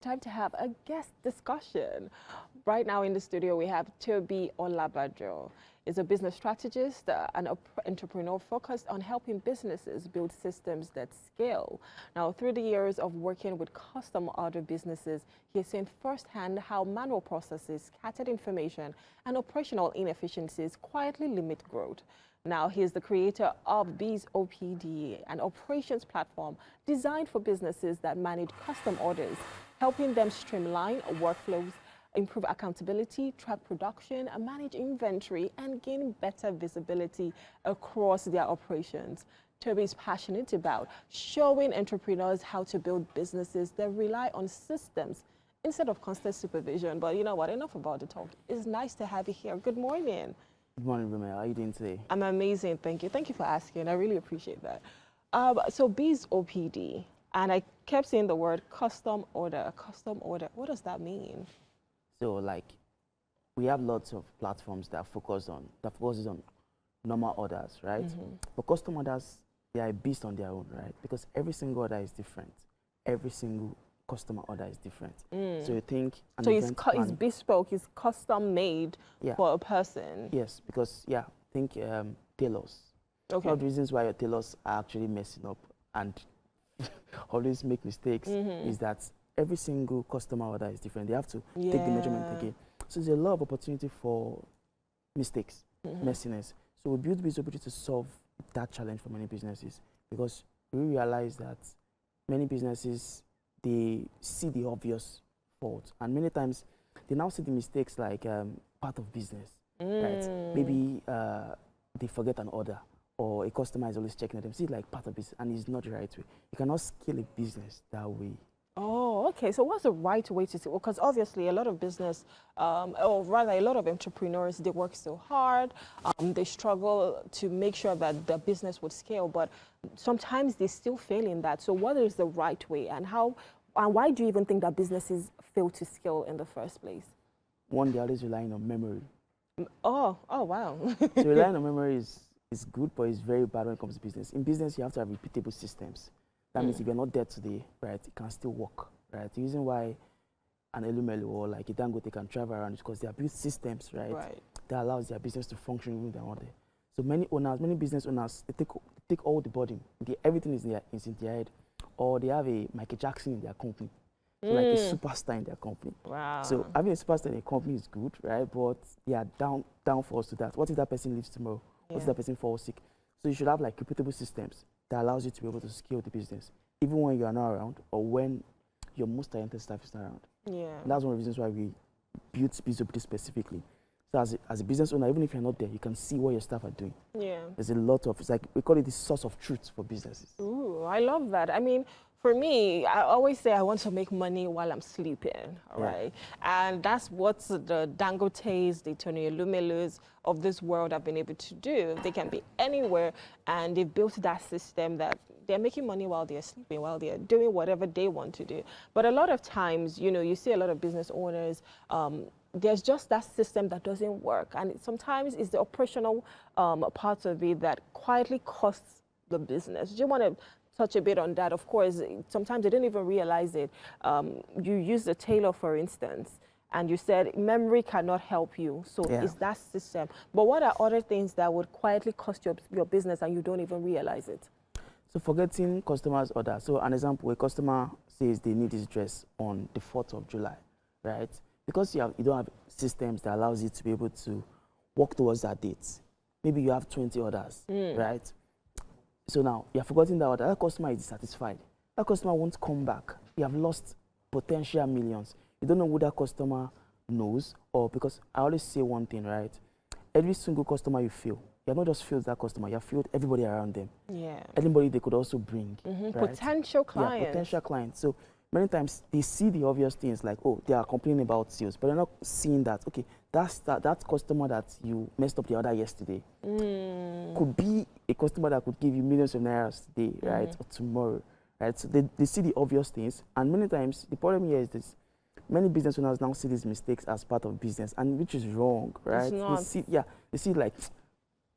time to have a guest discussion. Right now in the studio, we have Toby Olabajo. He's a business strategist and entrepreneur focused on helping businesses build systems that scale. Now, through the years of working with custom order businesses, he has seen firsthand how manual processes, scattered information, and operational inefficiencies quietly limit growth. Now, he is the creator of Bees OPD, an operations platform designed for businesses that manage custom orders, helping them streamline workflows, improve accountability, track production, and manage inventory, and gain better visibility across their operations. Toby is passionate about showing entrepreneurs how to build businesses that rely on systems instead of constant supervision. But you know what? Enough about the talk. It's nice to have you here. Good morning. Good morning, Rumi. How are you doing today? I'm amazing, thank you. Thank you for asking. I really appreciate that. So Bees OPD, and I kept saying the word custom order. Custom order. What does that mean? So, like, we have lots of platforms that focuses on normal orders, right? But custom orders, they are based on their own, right? Because every single order is different. Every single customer order is different. So you think So it's bespoke, it's custom made for a person. Yes, because think tailors. Okay. One of the reasons why your tailors are actually messing up and always make mistakes is that every single customer order is different. They have to take the measurement again. So there's a lot of opportunity for mistakes, messiness. So we built Visibility to solve that challenge for many businesses, because we realize that many businesses, they see the obvious fault, and many times they now see the mistakes like part of business, right? Maybe they forget an order, or a customer is always checking them. See it like part of business, and it's not the right way. You cannot scale a business that way. Oh, okay. So what's the right way to see? Because obviously a lot of business, or rather a lot of entrepreneurs, they work so hard, they struggle to make sure that the business would scale, but sometimes they still fail in that. So what is the right way, and why do you even think that businesses fail to scale in the first place? One, they're always relying on memory. Oh wow. So relying on memory is good, but it's very bad when it comes to business. In business, you have to have repeatable systems. That means if you're not there today, right, it can still work, right? The reason why an Elumelu or like a Dangote can travel around is because they have built systems, right, that allows their business to function even when they're not there. So many business owners, they take all the burden. Everything is in their head, or they have a Michael Jackson in their company, so like a superstar in their company. Wow. So having a superstar in a company is good, right? But there are downfalls to that. What if that person leaves tomorrow? What if that person falls sick? So you should have like repeatable systems that allows you to be able to scale the business, even when you are not around, or when your most talented staff is not around. Yeah. And that's one of the reasons why we built Visibility specifically. So as a business owner, even if you're not there, you can see what your staff are doing. Yeah. There's a lot of, it's like, we call it the source of truth for businesses. Ooh, I love that. I mean, for me, I always say I want to make money while I'm sleeping, right? And that's what the Dangotes, the Tony Elumelus of this world have been able to do. They can be anywhere, and they've built that system that they're making money while they're sleeping, while they're doing whatever they want to do. But a lot of times, you know, you see a lot of business owners, there's just that system that doesn't work. And sometimes it's the operational part of it that quietly costs the business. Do you want to touch a bit on that? Of course, sometimes they didn't even realize it. You use the Tailor, for instance, and you said memory cannot help you. So it's that system. But what are other things that would quietly cost your business and you don't even realize it? So forgetting customers' order. So an example, a customer says they need this dress on the 4th of July, right? Because you don't have systems that allows you to be able to work towards that date. Maybe you have 20 orders, right? So now you're forgetting that order. That customer is dissatisfied. That customer won't come back. You have lost potential millions. You don't know who that customer knows, or because I always say one thing, right? Every single customer you feel, you have not just filled that customer, you have filled everybody around them. Yeah. Anybody they could also bring. Right? Potential clients. Yeah, potential clients. So many times they see the obvious things like, oh, they are complaining about sales, but they're not seeing that, okay, that customer that you messed up the order yesterday could be a customer that could give you millions of naira today, right, or tomorrow, right? So they see the obvious things, and many times the problem here is this: many business owners now see these mistakes as part of business, and which is wrong, right? It's not. They see like,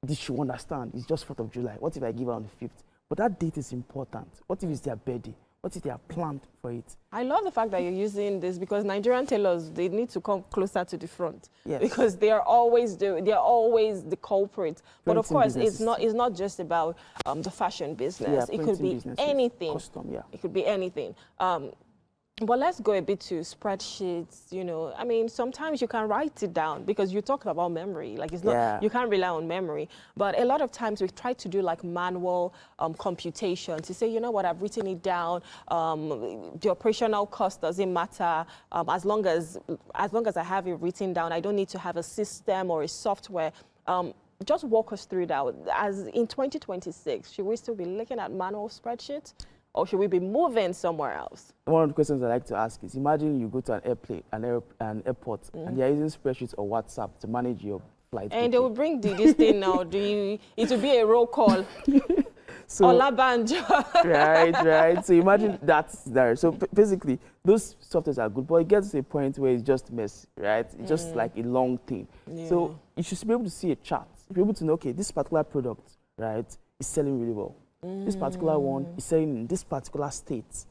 this should understand. It's just 4th of July. What if I give her on the 5th? But that date is important. What if it's their birthday? What if they are planned for it? I love the fact that you're using this because Nigerian tailors, they need to come closer to the front. Yes. Because they are always the culprit. But of course, businesses. it's not just about the fashion business. Yeah, It could be businesses, anything. custom, yeah. It could be anything. But let's go a bit to spreadsheets, you know. I mean, sometimes you can write it down because you're talking about memory. Like, it's not, you can't rely on memory. But a lot of times we try to do like manual computation to say, you know what, I've written it down. The operational cost doesn't matter. As long as I have it written down, I don't need to have a system or a software. Just walk us through that. As in 2026, should we still be looking at manual spreadsheets? Or should we be moving somewhere else? One of the questions I like to ask is, imagine you go to an airport, and you're using spreadsheets or WhatsApp to manage your flight. And they will bring this thing now. It will be a roll call. So, Olabajo. right. So imagine that's there. So basically, those softwares are good, but it gets to a point where it's just messy, right? It's just like a long thing. Yeah. So you should be able to see a chart, be able to know, okay, this particular product, right, is selling really well. This particular one is selling in this particular state.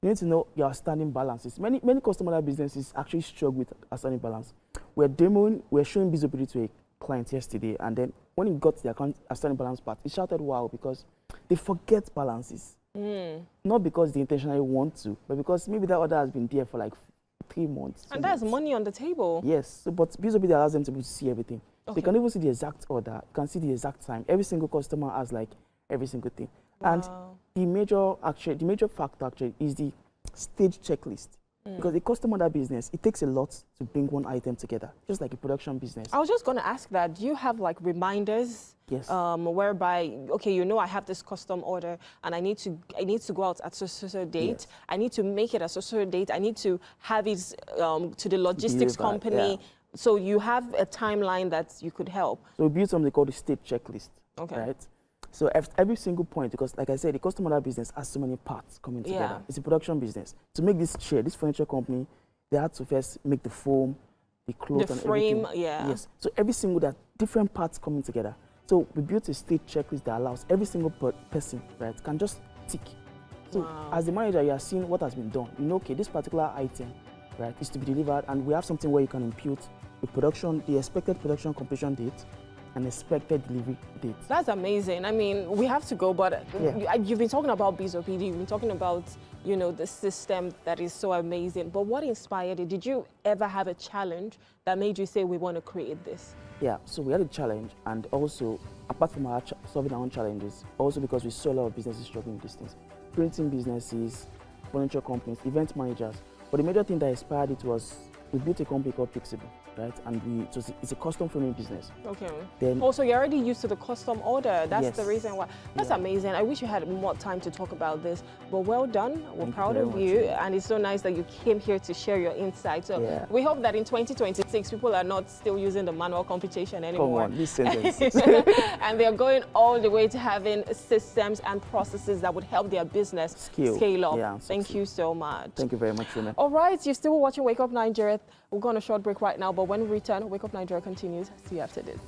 You need to know your outstanding balances. Many customer businesses actually struggle with outstanding balance. We're showing visibility to a client yesterday, and then when he got to the account outstanding balance part, he shouted wow because they forget balances. Not because they intentionally want to, but because maybe that order has been there for like 3 months. And that's money on the table. Yes, so, but visibility allows them to be able to see everything. Okay. So you can even see the exact order, you can see the exact time. Every single customer has like every single thing. Wow. And the major factor actually is the stage checklist. Because a customer business, it takes a lot to bring one item together, just like a production business. I was just going to ask that. Do you have like reminders? Yes. Whereby, okay, you know, I have this custom order and I need to go out at so date. Yes. I need to make it at so date. I need to have it to the logistics company. Yeah. So you have a timeline that you could help. So we built something called the stage checklist. Okay. Right? So every single point, because like I said, the customer business has so many parts coming together. Yeah. It's a production business. To make this chair, this furniture company, they had to first make the foam, the cloth, and frame, everything. Yeah. Yes. So every single, there are different parts coming together. So we built a stage checklist that allows every single person, right, can just tick. So as the manager, you are seeing what has been done. You know, okay, this particular item, right, is to be delivered, and we have something where you can impute the expected production completion date, an expected delivery date. That's amazing. I mean, we have to go, but you've been talking about BizOPD, you've been talking about, you know, the system that is so amazing. But what inspired it? Did you ever have a challenge that made you say, we want to create this? Yeah, so we had a challenge, and also, apart from our solving our own challenges, also because we saw a lot of businesses struggling with these things. Printing businesses, furniture companies, event managers. But the major thing that inspired it was we built a company called Fixable, right? And it's a custom framing business. Okay. Then also, you're already used to the custom order. That's the reason why. That's amazing. I wish you had more time to talk about this, but well done. We're proud of you, and it's so nice that you came here to share your insights. So we hope that in 2026, people are not still using the manual computation anymore. Come on, this sentence. And they're going all the way to having systems and processes that would help their business scale up. Yeah, Thank you so much. Thank you very much, Rina. All right, you're still watching Wake Up Nigeria. We're going on a short break right now, but when we return, Wake Up Nigeria continues. See you after this.